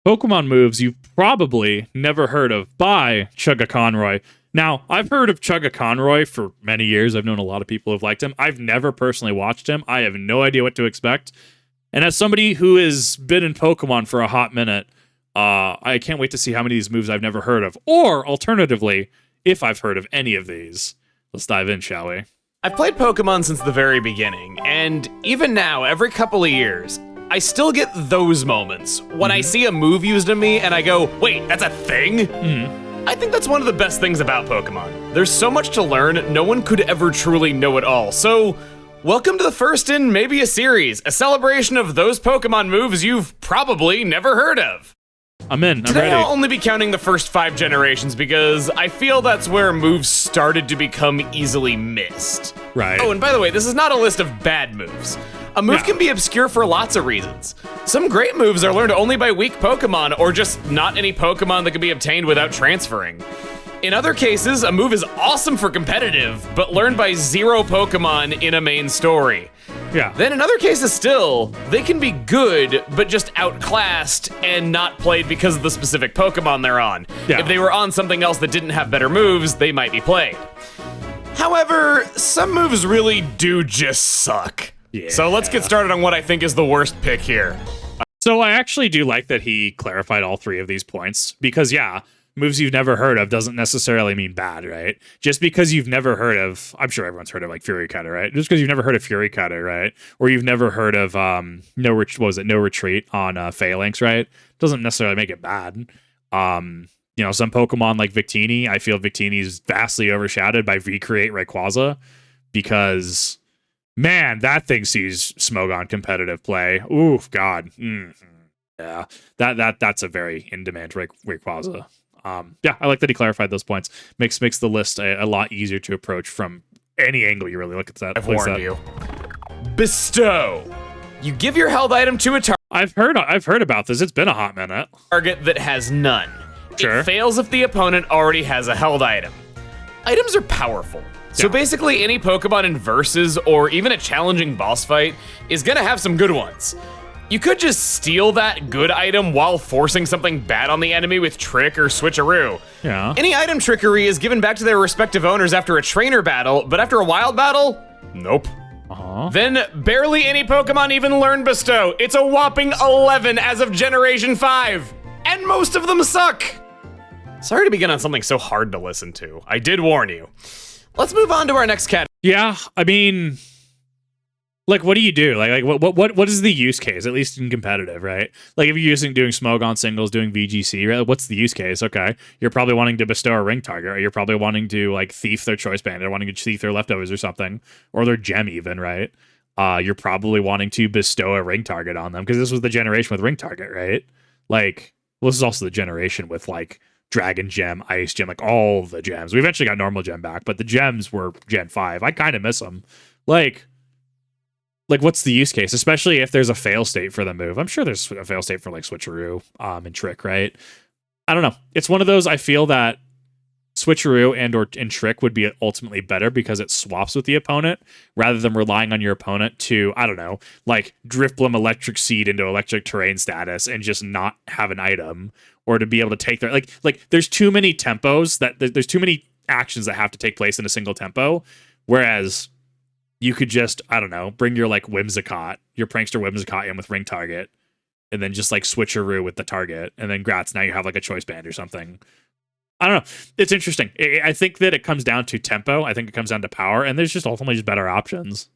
Pokemon moves you've probably never heard of by Chuggaaconroy. Now, I've heard of Chuggaaconroy for many years. I've known a lot of people who've liked him. I've never personally watched him. I have no idea what to expect. And as somebody who has been in Pokemon for a hot minute, I can't wait to see how many of these moves I've never heard of. Or, alternatively, if I've heard of any of these. Let's dive in, shall we? I've played Pokemon since the very beginning, and even now, every couple of years, I still get those moments when I see a move used on me and I go, wait, that's a thing? I think that's one of the best things about Pokemon. There's so much to learn, no one could ever truly know it all. So, welcome to the first in maybe a series, a celebration of those Pokemon moves you've probably never heard of. I'm in. I'm Today ready. I'll only be counting the first 5 generations because I feel that's where moves started to become easily missed. Right. Oh, and by the way, this is not a list of bad moves. A move can be obscure for lots of reasons. Some great moves are learned only by weak Pokemon or just not any Pokemon that can be obtained without transferring. In other cases, a move is awesome for competitive, but learned by 0 Pokemon in a main story. Yeah. Then in other cases still, they can be good, but just outclassed and not played because of the specific Pokemon they're on. Yeah. If they were on something else that didn't have better moves, they might be played. However, some moves really do just suck. Yeah. So let's get started on what I think is the worst pick here. So I actually do like that he clarified all 3 of these points because, yeah, moves you've never heard of doesn't necessarily mean bad, right? Just because you've never heard of, I'm sure everyone's heard of like Fury Cutter, right? Just because you've never heard of Fury Cutter, right? Or you've never heard of No Retreat on Phalanx, right? Doesn't necessarily make it bad. You know, some Pokemon like Victini, I feel Victini is vastly overshadowed by Recreate Rayquaza because, man, that thing sees Smogon competitive play. Oof, God. Yeah, that's a very in-demand Rayquaza. Yeah, I like that he clarified those points. Makes the list a lot easier to approach from any angle you really look at that. I've warned you. Bestow. You give your held item to a I've heard about this. It's been a hot minute. target that has none. Sure. It fails if the opponent already has a held item. Items are powerful. So basically any Pokemon in Versus or even a challenging boss fight is gonna have some good ones. You could just steal that good item while forcing something bad on the enemy with Trick or Switcheroo. Yeah. Any item trickery is given back to their respective owners after a trainer battle, but after a wild battle, nope. Then barely any Pokemon even learn Bestow. It's a whopping 11 as of Generation 5, and most of them suck. Sorry to begin on something so hard to listen to. I did warn you. Let's move on to our next category. Yeah, I mean, like, what do you do? Like what is the use case, at least in competitive, right? Like, if you're doing Smogon singles, doing VGC, right? What's the use case? Okay, you're probably wanting to bestow a ring target, or you're probably wanting to, like, thief their choice band, or wanting to thief their leftovers or something, or their gem even, right? You're probably wanting to bestow a ring target on them, because this was the generation with ring target, right? Like, well, this is also the generation with, like, Dragon Gem, Ice Gem, like all the gems. We eventually got normal gem back, but the gems were Gen 5. I kind of miss them. Like, what's the use case? Especially if there's a fail state for the move. I'm sure there's a fail state for, like, Switcheroo and Trick, right? I don't know. It's one of those, I feel that Switcheroo and Trick would be ultimately better because it swaps with the opponent rather than relying on your opponent to, I don't know, like, Drifblim Electric Seed into Electric Terrain status and just not have an item, or to be able to take their, like there's too many tempos that there's too many actions that have to take place in a single tempo, whereas you could just, I don't know, bring your, like, Whimsicott, your Prankster Whimsicott in with Ring Target, and then just, like, Switcheroo with the target, and then Gratz, now you have, like, a choice band or something. I don't know. It's interesting. I think that it comes down to tempo. I think it comes down to power, and there's just ultimately just better options.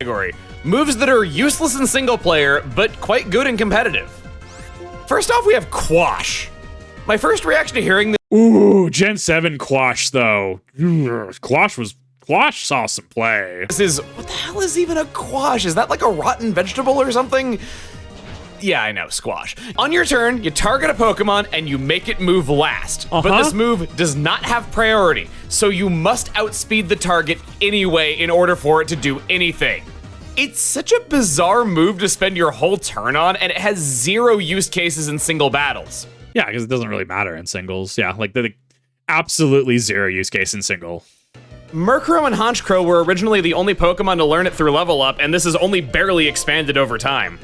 Moves that are useless in single player, but quite good in competitive. First off, we have Quash. My first reaction to hearing this— Ooh, Gen 7 Quash, though. Quash saw some play. This is, what the hell is even a Quash? Is that like a rotten vegetable or something? Yeah, I know, Squash. On your turn, you target a Pokemon and you make it move last. But this move does not have priority, so you must outspeed the target anyway in order for it to do anything. It's such a bizarre move to spend your whole turn on, and it has 0 use cases in single battles. Yeah, because it doesn't really matter in singles. Yeah, like, the absolutely 0 use case in single. Murkrow and Honchkrow were originally the only Pokemon to learn it through level up, and this is only barely expanded over time.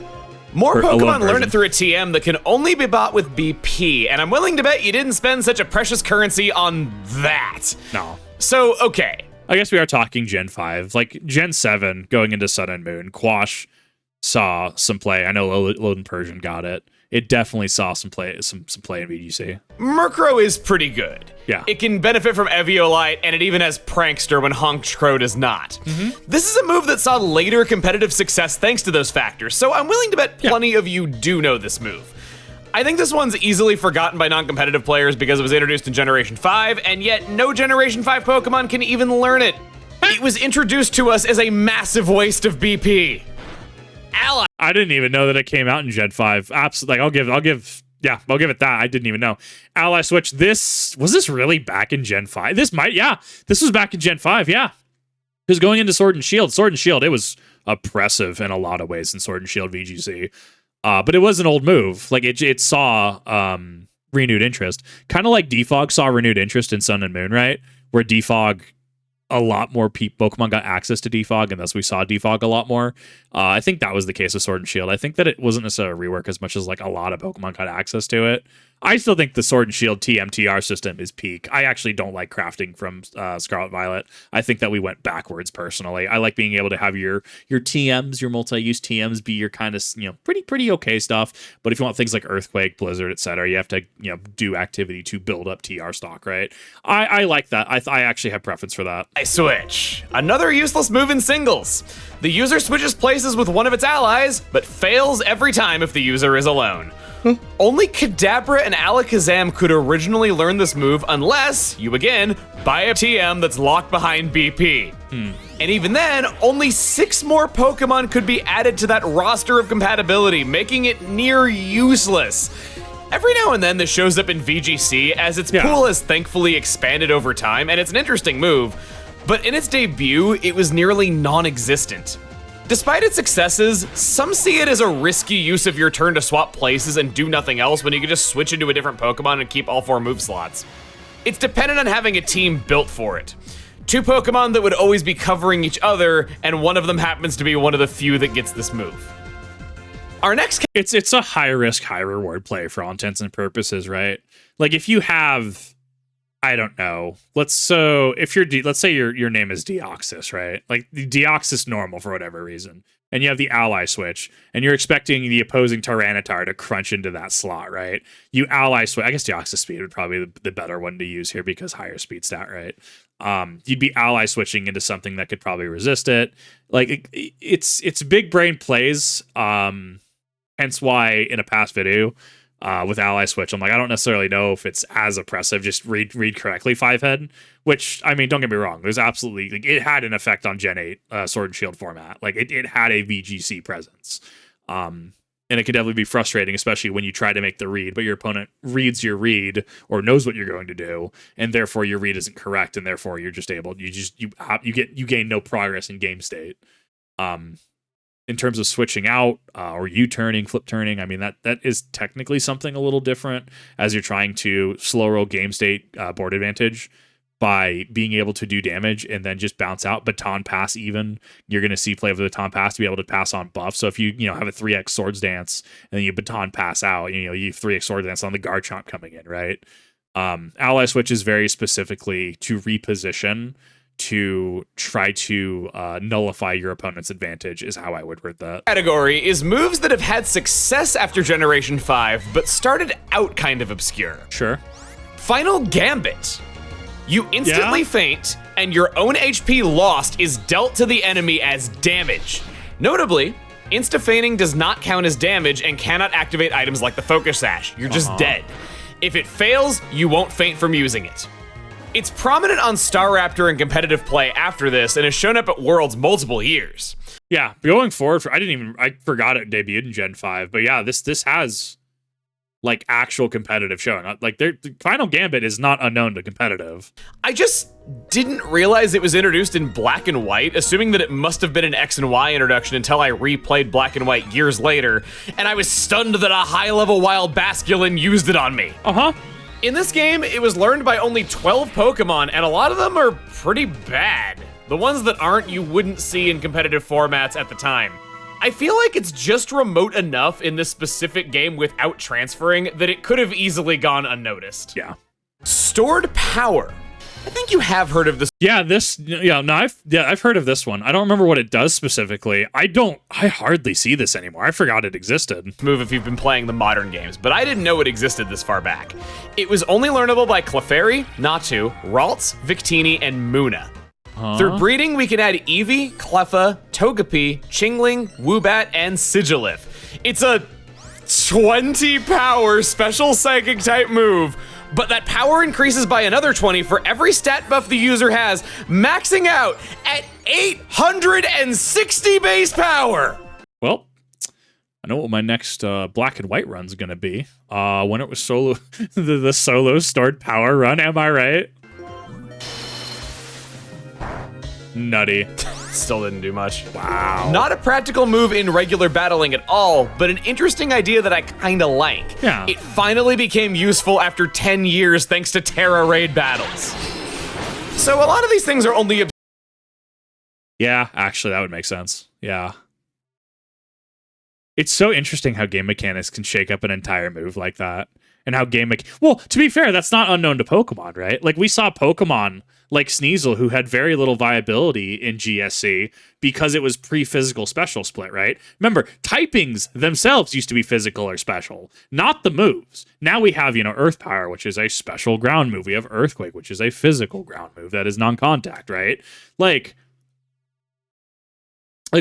More Or a Pokemon loan learn version. it through a TM that can only be bought with BP, and I'm willing to bet you didn't spend such a precious currency on that. No. So, okay. I guess we are talking Gen 5. Like, Gen 7, going into Sun and Moon, Quash saw some play. I know Loden Persian got it. It definitely saw some play in VGC. Murkrow is pretty good. Yeah. It can benefit from Eviolite, and it even has Prankster when Honchkrow does not. This is a move that saw later competitive success thanks to those factors, so I'm willing to bet plenty of you do know this move. I think this one's easily forgotten by non-competitive players because it was introduced in Generation 5, and yet no Generation 5 Pokemon can even learn it. It was introduced to us as a massive waste of BP. Ally. I didn't even know that it came out in Gen 5. Absolutely. Like, I'll give it that. I didn't even know. Ally Switch, was this really back in Gen 5? This was back in Gen 5, yeah. Because going into Sword and Shield, it was oppressive in a lot of ways in Sword and Shield VGC. But it was an old move. Like, it saw renewed interest. Kind of like Defog saw renewed interest in Sun and Moon, right? Where Defog, a lot more Pokemon got access to Defog, and thus we saw Defog a lot more. I think that was the case with Sword and Shield. I think that it wasn't necessarily a rework as much as like a lot of Pokemon got access to it. I still think the Sword and Shield TMTR system is peak. I actually don't like crafting from Scarlet Violet. I think that we went backwards personally. I like being able to have your TMs, your multi-use TMs be your kind of, pretty okay stuff. But if you want things like Earthquake, Blizzard, etc., you have to, do activity to build up TR stock, right? I like that. I actually have preference for that. I switch. Another useless move in singles. The user switches places with one of its allies, but fails every time if the user is alone. Only Kadabra and Alakazam could originally learn this move unless you, again, buy a TM that's locked behind BP. And even then, only 6 more Pokemon could be added to that roster of compatibility, making it near useless. Every now and then this shows up in VGC as its pool has thankfully expanded over time, and it's an interesting move, but in its debut, it was nearly non-existent. Despite its successes, some see it as a risky use of your turn to swap places and do nothing else when you can just switch into a different Pokemon and keep all 4 move slots. It's dependent on having a team built for it. 2 Pokemon that would always be covering each other, and one of them happens to be one of the few that gets this move. Our next It's a high risk, high reward play for all intents and purposes, right? Like if you have, I don't know. Let's say your name is Deoxys, right? Like Deoxys normal for whatever reason, and you have the ally switch, and you're expecting the opposing Tyranitar to crunch into that slot, right? You ally switch. I guess Deoxys speed would probably be the better one to use here because higher speed stat, right? You'd be ally switching into something that could probably resist it. Like it's big brain plays. Hence why in a past video, with ally switch, I'm like, I don't necessarily know if it's as oppressive. Just read correctly 5-head, which, I mean, don't get me wrong, there's absolutely, like, it had an effect on Gen 8 Sword and Shield format. Like it had a VGC presence, and it can definitely be frustrating, especially when you try to make the read, but your opponent reads your read or knows what you're going to do, and therefore your read isn't correct, and therefore you're just able, you gain no progress in game state. In terms of switching out or U-turning, flip turning, I mean, that is technically something a little different as you're trying to slow roll game state board advantage by being able to do damage and then just bounce out. Baton pass even, you're going to see play with the baton pass to be able to pass on buff. So if you have a 3x swords dance and then you baton pass out, you 3x swords dance on the Garchomp coming in, right? Ally switch is very specifically to reposition, to try to nullify your opponent's advantage is how I would word that. Category is moves that have had success after Generation 5, but started out kind of obscure. Sure. Final Gambit. You instantly faint, and your own HP lost is dealt to the enemy as damage. Notably, insta-fainting does not count as damage and cannot activate items like the Focus Sash. You're just dead. If it fails, you won't faint from using it. It's prominent on Staraptor and competitive play after this, and has shown up at Worlds multiple years. Yeah, going forward, I forgot it debuted in Gen 5, but yeah, this has like actual competitive showing. Like the Final Gambit is not unknown to competitive. I just didn't realize it was introduced in Black and White, assuming that it must have been an X and Y introduction until I replayed Black and White years later, and I was stunned that a high-level Wild Basculin used it on me. In this game, it was learned by only 12 Pokemon, and a lot of them are pretty bad. The ones that aren't, you wouldn't see in competitive formats at the time. I feel like it's just remote enough in this specific game without transferring that it could have easily gone unnoticed. Yeah. Stored power. I think you have heard of this. I've heard of this one. I don't remember what it does specifically. I hardly see this anymore. I forgot it existed. Move if you've been playing the modern games, but I didn't know it existed this far back. It was only learnable by Clefairy, Natu, Ralts, Victini, and Munna. Through breeding, we can add Eevee, Cleffa, Togepi, Chingling, Woobat, and Sigilif. It's a 20 power special psychic type move, but that power increases by another 20 for every stat buff the user has, maxing out at 860 base power. Well, I know what my next black and white run's gonna be. When it was solo, the solo stored power run. Am I right? Nutty. Still didn't do much. Wow. Not a practical move in regular battling at all, but an interesting idea that I kinda like. Yeah. It finally became useful after 10 years thanks to Terra raid battles. So a lot of these things are only... Yeah, actually, that would make sense. Yeah. It's so interesting how game mechanics can shake up an entire move like that. And how well, to be fair, that's not unknown to Pokemon, right? Like, we saw Pokemon like Sneasel, who had very little viability in GSC because it was pre-physical special split, right? Remember, typings themselves used to be physical or special, not the moves. Now we have, Earth Power, which is a special ground move. We have Earthquake, which is a physical ground move that is non-contact, right? Like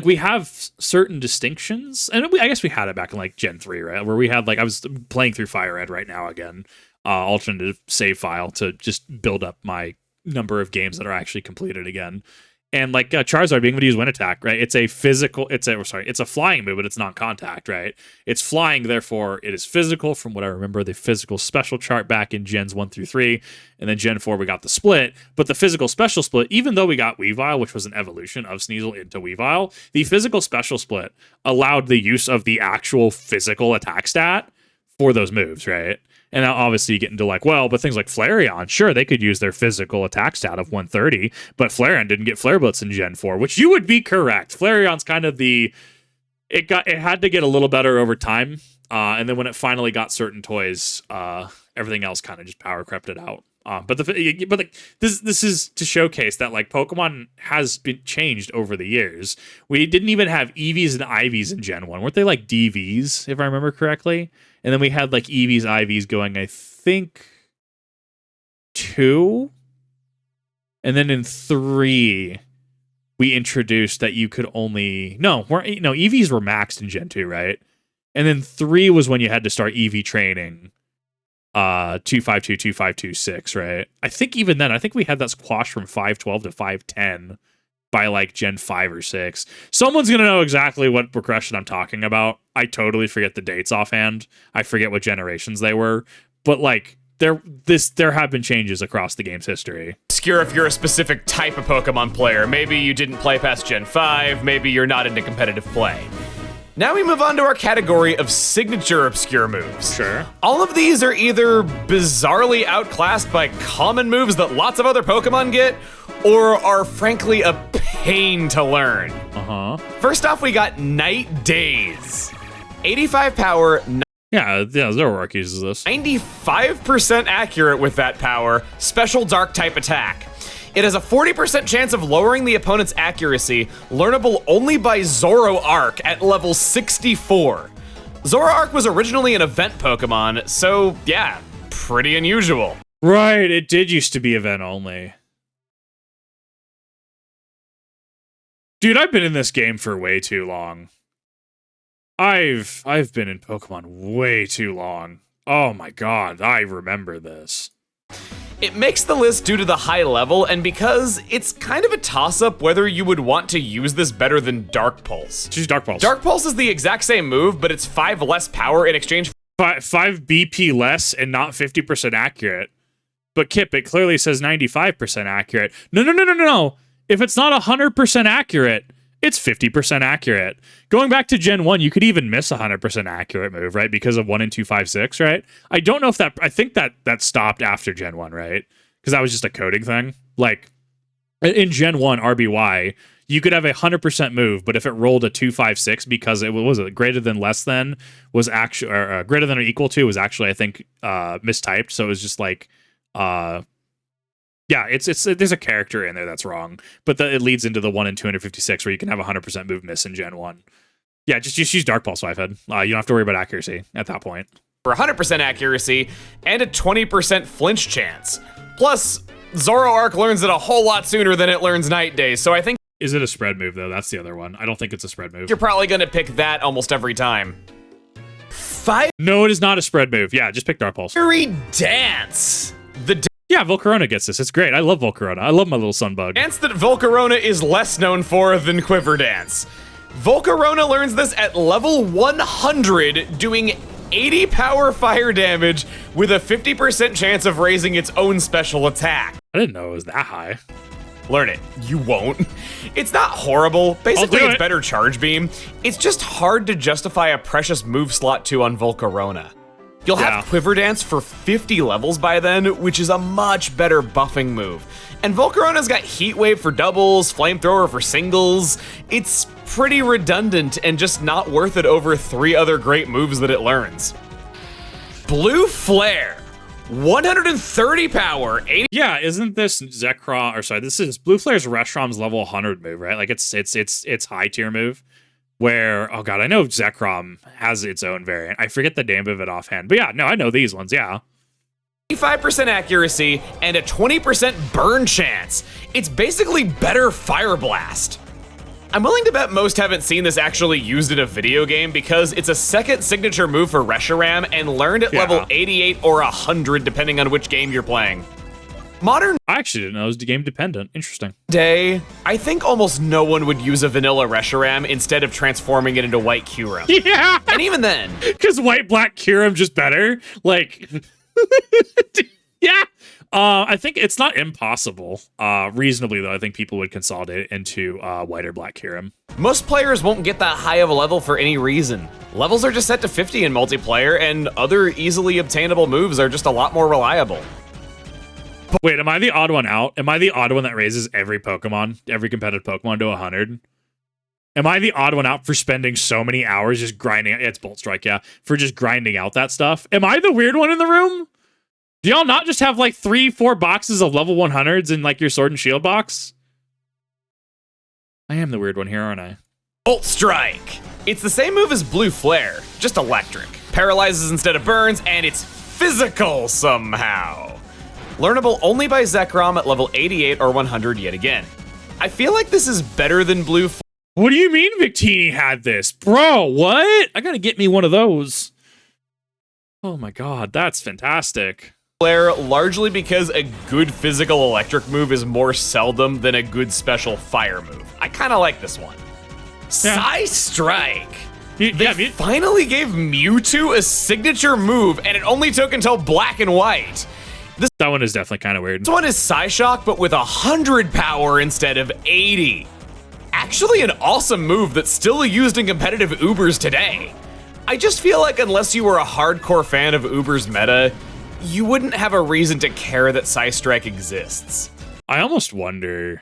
we have certain distinctions, and I guess we had it back in like Gen 3, right? Where we had I was playing through Fire Red right now again, alternative save file to just build up my number of games that are actually completed again. And Charizard being able to use Wind Attack, right? It's a flying move, but it's not contact, right? It's flying, therefore it is physical from what I remember the physical special chart back in Gens 1 through 3. And then Gen 4 we got the split. But the physical special split, even though we got Weavile, which was an evolution of Sneasel into Weavile, the physical special split allowed the use of the actual physical attack stat for those moves, right? And now obviously you get into but things like Flareon, sure, they could use their physical attack stat of 130, but Flareon didn't get Flare Blitz in Gen 4, which you would be correct. Flareon's kind of it had to get a little better over time. And then when it finally got certain toys, everything else kind of just power crept it out. This is to showcase that Pokemon has been changed over the years. We didn't even have EVs and IVs in Gen 1. Weren't they DVs, if I remember correctly? And then we had EVs, IVs going, I think, 2. And then in 3, we introduced that you could only... EVs were maxed in Gen 2, right? And then 3 was when you had to start EV training. 252, 2526, right? I think even then, we had that squash from 512 to 510 by Gen 5 or 6. Someone's gonna know exactly what progression I'm talking about. I totally forget the dates offhand. I forget what generations they were, but there have been changes across the game's history. Obscure if you're a specific type of Pokemon player. Maybe you didn't play past Gen 5, maybe you're not into competitive play. Now we move on to our category of signature obscure moves. Sure. All of these are either bizarrely outclassed by common moves that lots of other Pokemon get, or are frankly a pain to learn. First off, we got Night Daze. 85 power, Yeah, Zoroark uses this. 95% accurate with that power, special dark type attack. It has a 40% chance of lowering the opponent's accuracy, learnable only by Zoroark at level 64. Zoroark was originally an event Pokemon, so yeah, pretty unusual. Right, it did used to be event only. Dude, I've been in this game for way too long. I've been in Pokemon way too long. Oh my god, I remember this. It makes the list due to the high level and because it's kind of a toss-up whether you would want to use this better than Dark Pulse. Choose Dark Pulse. Dark Pulse is the exact same move, but it's 5 less power in exchange for 5 BP less and not 50% accurate. But Kip, it clearly says 95% accurate. No. If it's not 100% accurate, it's 50% accurate. Going back to Gen 1, you could even miss a 100% accurate move, right? Because of 1 in 256, right? I don't know if I think that stopped after Gen 1, right? Because that was just a coding thing. in Gen 1 RBY, you could have a 100% move, but if it rolled a 256 because it was greater than less than was actually greater than or equal to was actually I think mistyped. So it was just like yeah, it's there's a character in there that's wrong, but it leads into the 1 in 256 where you can have a 100% move miss in Gen 1. Yeah, just use Dark Pulse 5-head. You don't have to worry about accuracy at that point. For 100% accuracy and a 20% flinch chance. Plus, Zoroark learns it a whole lot sooner than it learns Night Days, so I think... Is it a spread move, though? That's the other one. I don't think it's a spread move. You're probably going to pick that almost every time. No, it is not a spread move. Yeah, just pick Dark Pulse. Fiery Dance! Yeah, Volcarona gets this. It's great. I love Volcarona. I love my little sunbug. Dance that Volcarona is less known for than Quiver Dance. Volcarona learns this at level 100, doing 80 power fire damage with a 50% chance of raising its own special attack. I didn't know it was that high. Learn it. You won't. It's not horrible. Basically, it's better Charge Beam. It's just hard to justify a precious move slot 2 on Volcarona. You'll have Quiver Dance for 50 levels by then, which is a much better buffing move. And Volcarona's got Heat Wave for doubles, Flamethrower for singles. It's pretty redundant and just not worth it over 3 other great moves that it learns. Blue Flare. 130 power, 80. Yeah, isn't this Zekrom, or sorry, this is Blue Flare's Reshiram's level 100 move, right? Like it's high tier move. Where, oh god, I know Zekrom has its own variant. I forget the name of it offhand. But yeah, no, I know these ones, yeah. 85% accuracy and a 20% burn chance. It's basically better Fire Blast. I'm willing to bet most haven't seen this actually used in a video game because it's a second signature move for Reshiram and learned at level 88 or 100 depending on which game you're playing. Modern I actually didn't know it was game dependent. Interesting. Day, I think almost no one would use a vanilla Reshiram instead of transforming it into white Kyurem. Yeah! And even then... Because white-black Kyurem just better? Like... yeah! I think it's not impossible. Reasonably, though, I think people would consolidate it into white or black Kyurem. Most players won't get that high of a level for any reason. Levels are just set to 50 in multiplayer, and other easily obtainable moves are just a lot more reliable. Wait, am I the odd one out? Am I the odd one that raises every Pokemon, every competitive Pokemon to 100? Am I the odd one out for spending so many hours just grinding? It's Bolt Strike, yeah. For just grinding out that stuff? Am I the weird one in the room? Do y'all not just have like 3-4 boxes of level 100s in like your Sword and Shield box? I am the weird one here, aren't I? Bolt Strike! It's the same move as Blue Flare, just electric. Paralyzes instead of burns, and it's physical somehow. Learnable only by Zekrom at level 88 or 100 yet again. I feel like this is better than Blue Flare. What do you mean Victini had this? Bro, what? I gotta get me one of those. Oh my god, that's fantastic. Largely because a good physical electric move is more seldom than a good special fire move. I kind of like this one. Psy Strike. They finally gave Mewtwo a signature move, and it only took until Black and White. That one is definitely kind of weird. This one is Psyshock, but with 100 power instead of 80. Actually an awesome move that's still used in competitive Ubers today. I just feel like unless you were a hardcore fan of Uber's meta, you wouldn't have a reason to care that Psystrike exists. I almost wonder,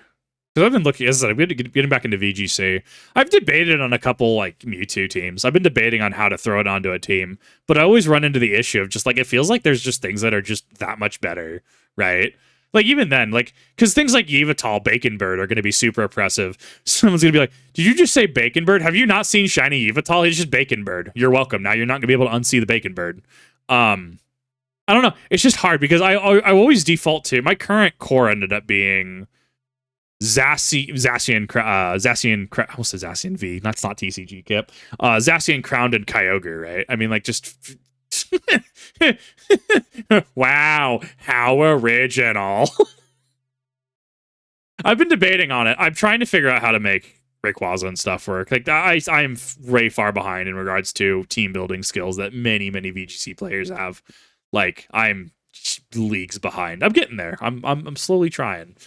because I've been looking, as I said, I'm getting back into VGC. I've debated on a couple like Mewtwo teams. I've been debating on how to throw it onto a team, but I always run into the issue of just like, it feels like there's just things that are just that much better, right? Like even then, like, because things like Yveltal, Bacon Bird are going to be super oppressive. Someone's going to be like, did you just say Bacon Bird? Have you not seen Shiny Yveltal? He's just Bacon Bird. You're welcome. Now you're not going to be able to unsee the Bacon Bird. I don't know. It's just hard because I always default to, my current core ended up being Zacian V. That's not TCG Kip. Zacian, Crowned, and Kyogre, right? I mean, like, just... wow, how original. I've been debating on it. I'm trying to figure out how to make Rayquaza and stuff work. Like, I'm way far behind in regards to team building skills that many VGC players have. Like, I'm leagues behind. I'm getting there. I'm slowly trying.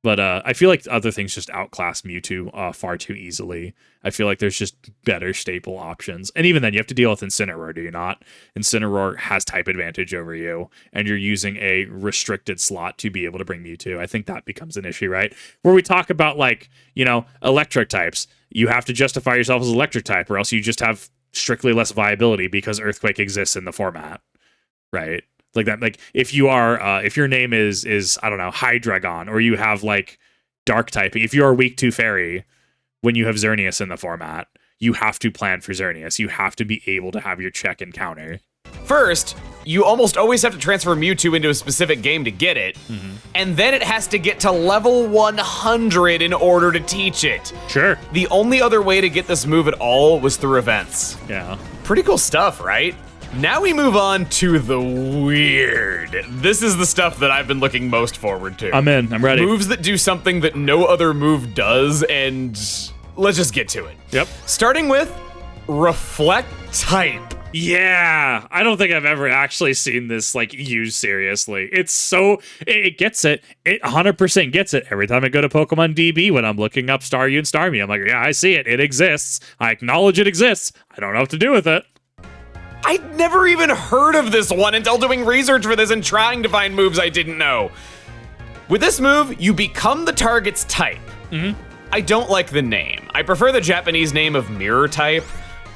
But I feel like other things just outclass Mewtwo far too easily. I feel like there's just better staple options. And even then, you have to deal with Incineroar, do you not? Incineroar has type advantage over you, and you're using a restricted slot to be able to bring Mewtwo. I think that becomes an issue, right? Where we talk about, like, you know, electric types. You have to justify yourself as electric type, or else you just have strictly less viability because Earthquake exists in the format, right? Like that, like if you are, if your name is I don't know, Hydreigon, or you have like dark typing, if you are weak to Fairy, when you have Xerneas in the format, you have to plan for Xerneas. You have to be able to have your check and counter. First, you almost always have to transfer Mewtwo into a specific game to get it, and then it has to get to level 100 in order to teach it. Sure. The only other way to get this move at all was through events. Yeah. Pretty cool stuff, right? Now we move on to the weird. This is the stuff that I've been looking most forward to. I'm in. I'm ready. Moves that do something that no other move does, and let's just get to it. Yep. Starting with Reflect Type. Yeah, I don't think I've ever actually seen this like used seriously. It's so it gets it. It 100% gets it every time I go to Pokemon DB when I'm looking up Staryu and Starmie. I'm like, yeah, I see it. It exists. I acknowledge it exists. I don't know what to do with it. I'd never even heard of this one until doing research for this and trying to find moves I didn't know. With this move, you become the target's type. I don't like the name. I prefer the Japanese name of Mirror Type.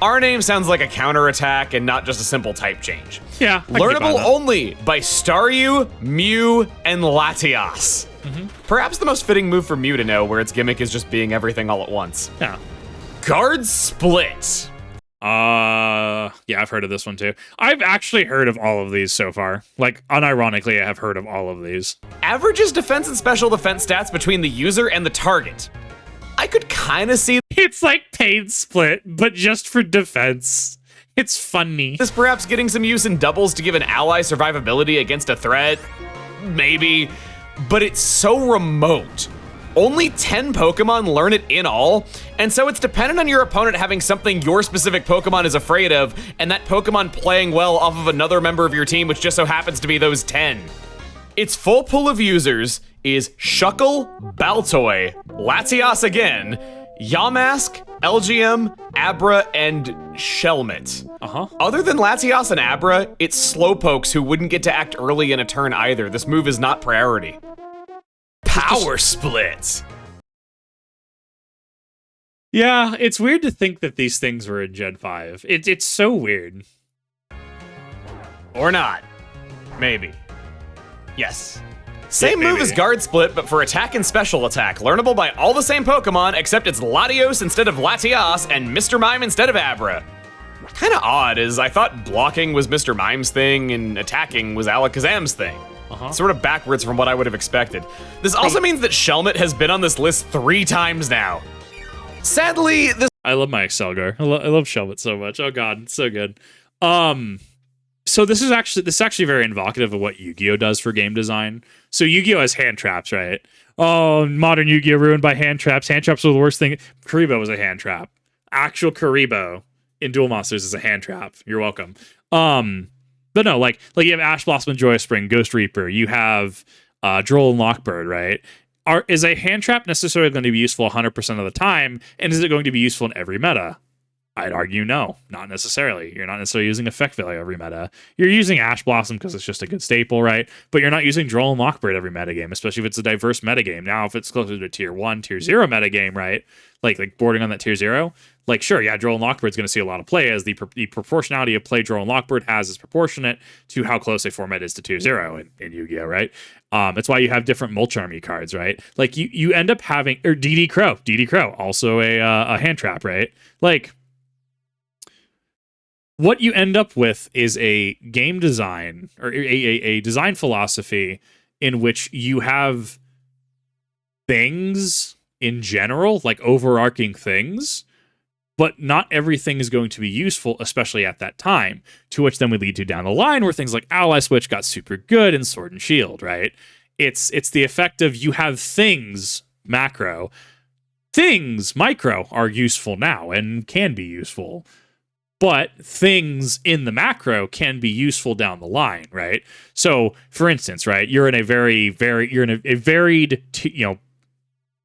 Our name sounds like a counterattack and not just a simple type change. Yeah. Learnable only by Staryu, Mew, and Latias. Perhaps the most fitting move for Mew to know, where its gimmick is just being everything all at once. Yeah. Guard Split. Yeah, I've heard of this one too. I've actually heard of all of these so far. Like, unironically, I have heard of all of these. Averages defense and special defense stats between the user and the target. I could kind of see It's like Pain Split, but just for defense. It's funny. this perhaps getting some use in doubles to give an ally survivability against a threat. Maybe. But it's so remote. Only 10 Pokemon learn it in all, and so it's dependent on your opponent having something your specific Pokemon is afraid of, and that Pokemon playing well off of another member of your team, which just so happens to be those 10. Its full pool of users is Shuckle, Baltoy, Latias again, Yamask, LGM, Abra, and Shelmet. Other than Latias and Abra, it's Slowpokes who wouldn't get to act early in a turn either. This move is not priority. Power Split. Yeah, it's weird to think that these things were in Gen 5. It's so weird. Or not. Maybe. Yes. Same Yeah, move as Guard Split, but for attack and special attack. Learnable by all the same Pokemon, except it's Latios instead of Latias and Mr. Mime instead of Abra. Kinda odd, as I thought blocking was Mr. Mime's thing and attacking was Alakazam's thing. Sort of backwards from what I would have expected. This also means that Shelmet has been on this list 3 times now. Sadly, this— I love my Excelgar. I love Shelmet so much. Oh god, it's so good. So this is actually very invocative of what Yu-Gi-Oh does for game design. So Yu-Gi-Oh has hand traps, right? Oh, modern Yu-Gi-Oh ruined by hand traps. Hand traps were the worst thing. Karibo was a hand trap. Actual Karibo in Duel Monsters is a hand trap. You're welcome. But no, like you have Ash Blossom and Joyous Spring, Ghost Reaper. You have Droll and Lockbird, right? Is a hand trap necessarily going to be useful 100% of the time? And is it going to be useful in every meta? I'd argue no, not necessarily. You're not necessarily using Effect Value every meta. You're using Ash Blossom because it's just a good staple, right? But you're not using Droll and Lockbird every metagame, especially if it's a diverse metagame. Now, if it's closer to Tier 1, Tier 0 metagame, right? Like boarding on that Tier 0, like, sure, yeah, Droll and Lockbird's going to see a lot of play, as the proportionality of play Droll and Lockbird has is proportionate to how close a format is to Tier 0 in Yu-Gi-Oh, right? That's why you have different Mulch Army cards, right? Like, you end up having, or DD Crow, also a hand trap, right? Like, what you end up with is a game design, or a design philosophy in which you have things in general, like overarching things, but not everything is going to be useful, especially at that time, to which then we lead to down the line where things like Ally Switch got super good and Sword and Shield, right? It's the effect of you have things, macro. Things, micro, are useful now and can be useful. But things in the macro can be useful down the line, right? So, for instance, right, you're in a very, very, you're in a varied,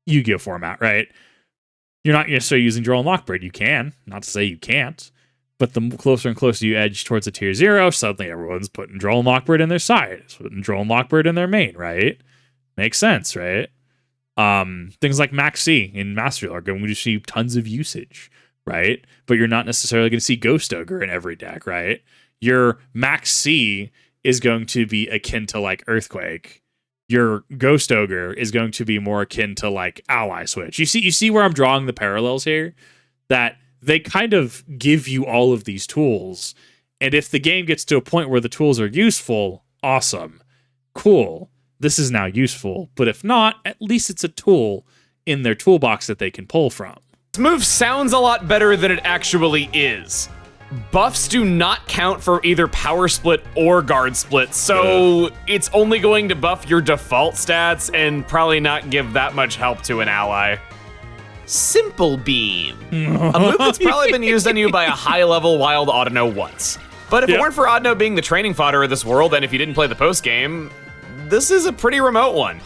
Yu-Gi-Oh format, right? You're not necessarily using Droll and Lockbird. You can, not to say you can't, but the closer and closer you edge towards a tier 0, suddenly everyone's putting Droll and Lockbird in their side, putting Droll and Lockbird in their main, right? Makes sense, right? Things like Max C in Master Duel are going to see tons of usage, right? But you're not necessarily going to see Ghost Ogre in every deck, right? Your Max C is going to be akin to like Earthquake. Your Ghost Ogre is going to be more akin to like Ally Switch. You see where I'm drawing the parallels here? That they kind of give you all of these tools. And if the game gets to a point where the tools are useful, awesome. Cool. This is now useful. But if not, at least it's a tool in their toolbox that they can pull from. This move sounds a lot better than it actually is. Buffs do not count for either power split or guard split, so it's only going to buff your default stats and probably not give that much help to an ally. Simple Beam. A move that's probably been used on you by a high-level Wild Audino once. But if it weren't for Audino being the training fodder of this world, and if you didn't play the post-game, this is a pretty remote one.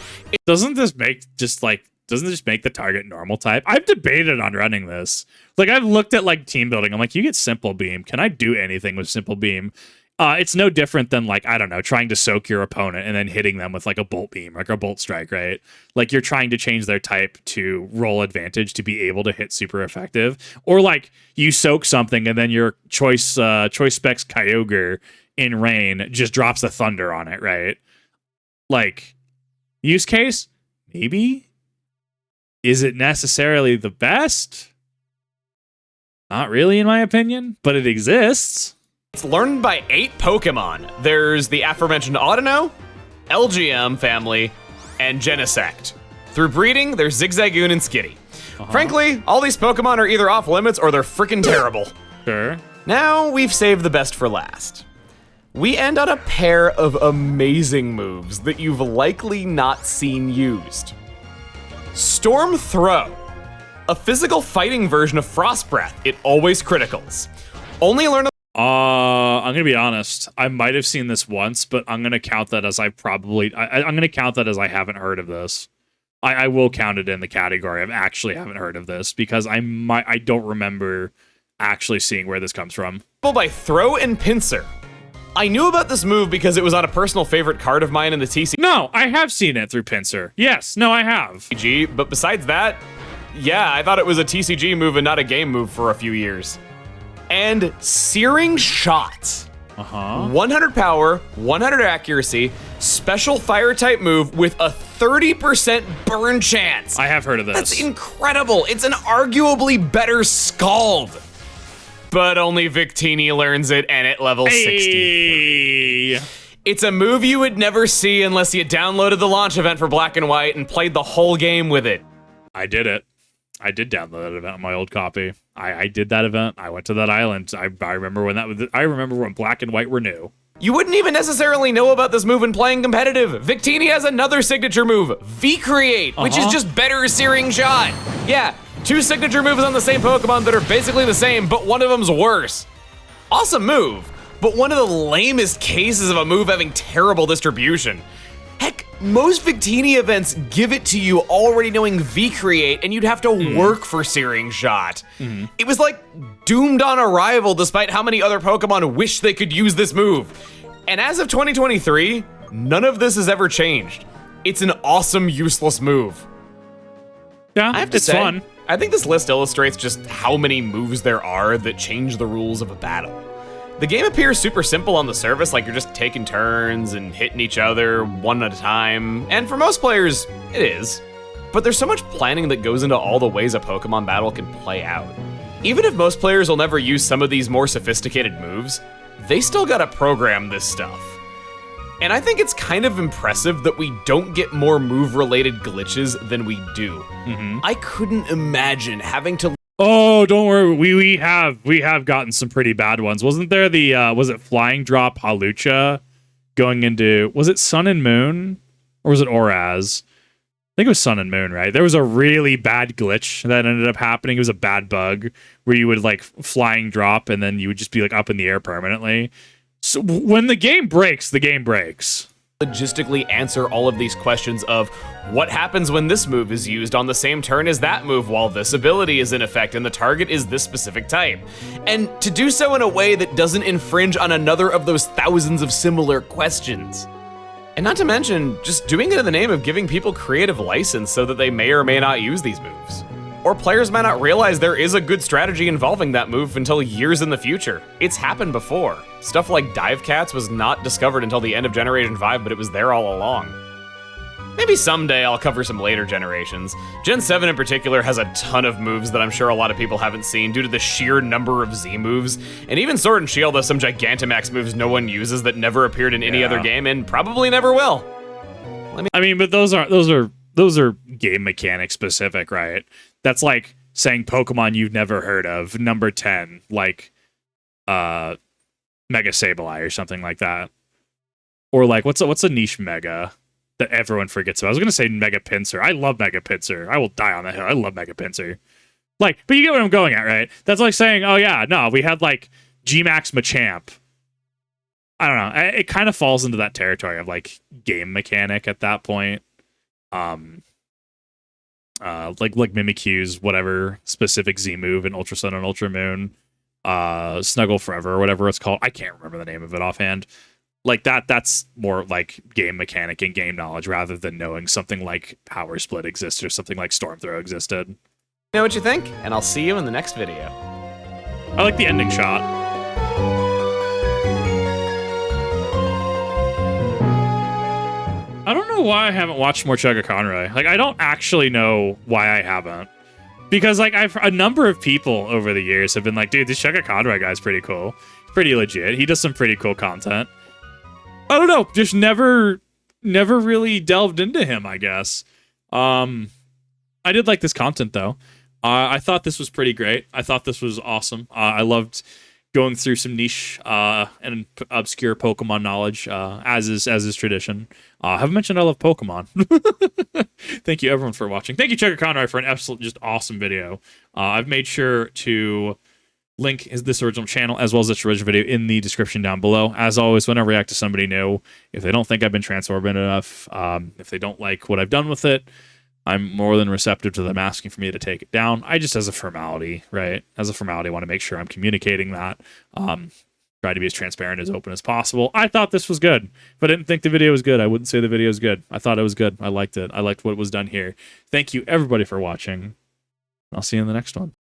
Doesn't this make the target normal type? I've debated on running this. Like, I've looked at like team building. I'm like, you get Simple Beam. Can I do anything with Simple Beam? It's no different than like, I don't know, trying to soak your opponent and then hitting them with like a Bolt Beam, like a Bolt Strike, right? Like you're trying to change their type to roll advantage to be able to hit super effective. Or like you soak something and then your choice specs Kyogre in rain just drops a Thunder on it, right? Like, use case? Maybe? Is it necessarily the best? Not really, in my opinion, but it exists. It's learned by 8 Pokemon. There's the aforementioned Audino, LGM family, and Genesect. Through breeding, there's Zigzagoon and Skitty. Frankly, all these Pokemon are either off limits or they're freaking terrible. Sure. Now we've saved the best for last. We end on a pair of amazing moves that you've likely not seen used. Storm Throw. A physical fighting version of Frost Breath. It always criticals. Only learn. I'm gonna be honest. I might have seen this once, but I'm gonna count that as I'm gonna count that as I haven't heard of this. I will count it in the category of actually haven't heard of this because I don't remember actually seeing where this comes from. By Throw and Pinsir. I knew about this move because it was on a personal favorite card of mine in the TCG. No, I have seen it through Pinsir. Yes, no, I have. But besides that, yeah, I thought it was a TCG move and not a game move for a few years. And Searing Shot. 100 power, 100 accuracy, special fire type move with a 30% burn chance. I have heard of this. That's incredible. It's an arguably better Scald. But only Victini learns it, and at level 60. It's a move you would never see unless you downloaded the launch event for Black and White and played the whole game with it. I did it. I did download that event on my old copy. I did that event. I went to that island. I remember when that was. I remember when Black and White were new. You wouldn't even necessarily know about this move in playing competitive. Victini has another signature move, V-Create, which is just better Searing Shot. Yeah, 2 signature moves on the same Pokemon that are basically the same, but one of them's worse. Awesome move, but one of the lamest cases of a move having terrible distribution. Heck, most Victini events give it to you already knowing V-Create, and you'd have to work for Searing Shot. It was like doomed on arrival despite how many other Pokemon wish they could use this move. And as of 2023, none of this has ever changed. It's an awesome, useless move. Yeah, I have to say, fun. I think this list illustrates just how many moves there are that change the rules of a battle. The game appears super simple on the surface, like you're just taking turns and hitting each other one at a time, and for most players, it is. But there's so much planning that goes into all the ways a Pokemon battle can play out. Even if most players will never use some of these more sophisticated moves, they still gotta program this stuff. And I think it's kind of impressive that we don't get more move-related glitches than we do. I couldn't imagine having to. Oh, don't worry. We have gotten some pretty bad ones. Wasn't there the was it Flying Drop Halucha going into, was it Sun and Moon or was it Oraz? I think it was Sun and Moon, right? There was a really bad glitch that ended up happening. It was a bad bug where you would like Flying Drop and then you would just be like up in the air permanently. So when the game breaks, the game breaks. logistically answer all of these questions of what happens when this move is used on the same turn as that move while this ability is in effect and the target is this specific type. And to do so in a way that doesn't infringe on another of those thousands of similar questions. And not to mention, just doing it in the name of giving people creative license so that they may or may not use these moves. Or players might not realize there is a good strategy involving that move until years in the future. It's happened before. Stuff like Dive Cats was not discovered until the end of Generation 5, but it was there all along. Maybe someday I'll cover some later generations. Gen 7 in particular has a ton of moves that I'm sure a lot of people haven't seen due to the sheer number of Z moves, and even Sword and Shield has some Gigantamax moves no one uses that never appeared in any other game and probably never will. I mean, but those are game mechanic specific, right? That's like saying Pokemon you've never heard of, number 10, like Mega Sableye or something like that. Or like what's a niche Mega that everyone forgets about? I was gonna say Mega Pinsir. I love Mega Pinsir. I will die on that hill. I love Mega Pinsir. Like, but you get what I'm going at, right? That's like saying, oh yeah, no, we had like G-Max Machamp. I don't know. It kind of falls into that territory of like game mechanic at that point. Like Mimikyu's whatever specific Z move in Ultra Sun and Ultra Moon, Snuggle Forever or whatever it's called. I can't remember the name of it offhand. Like that's more like game mechanic and game knowledge rather than knowing something like Power Split exists or something like Storm Throw existed. Know what you think, and I'll see you in the next video. I like the ending shot. I don't know why I haven't watched more Chuggaaconroy. Like, I don't actually know why I haven't. Because, like, a number of people over the years have been like, dude, this Chuggaaconroy guy's pretty cool. He's pretty legit. He does some pretty cool content. I don't know. Just never really delved into him, I guess. I did like this content, though. I thought this was pretty great. I thought this was awesome. I loved going through some niche and obscure Pokemon knowledge, as is tradition. I haven't mentioned I love Pokemon. Thank you, everyone, for watching. Thank you, Chuggaaconroy, for an absolute, just awesome video. I've made sure to link this original channel as well as this original video in the description down below. As always, when I react to somebody new, if they don't think I've been transformed enough, if they don't like what I've done with it, I'm more than receptive to them asking for me to take it down. I just, as a formality, right? As a formality, I want to make sure I'm communicating that. Try to be as transparent, as open as possible. I thought this was good. If I didn't think the video was good, I wouldn't say the video was good. I thought it was good. I liked it. I liked what was done here. Thank you, everybody, for watching. I'll see you in the next one.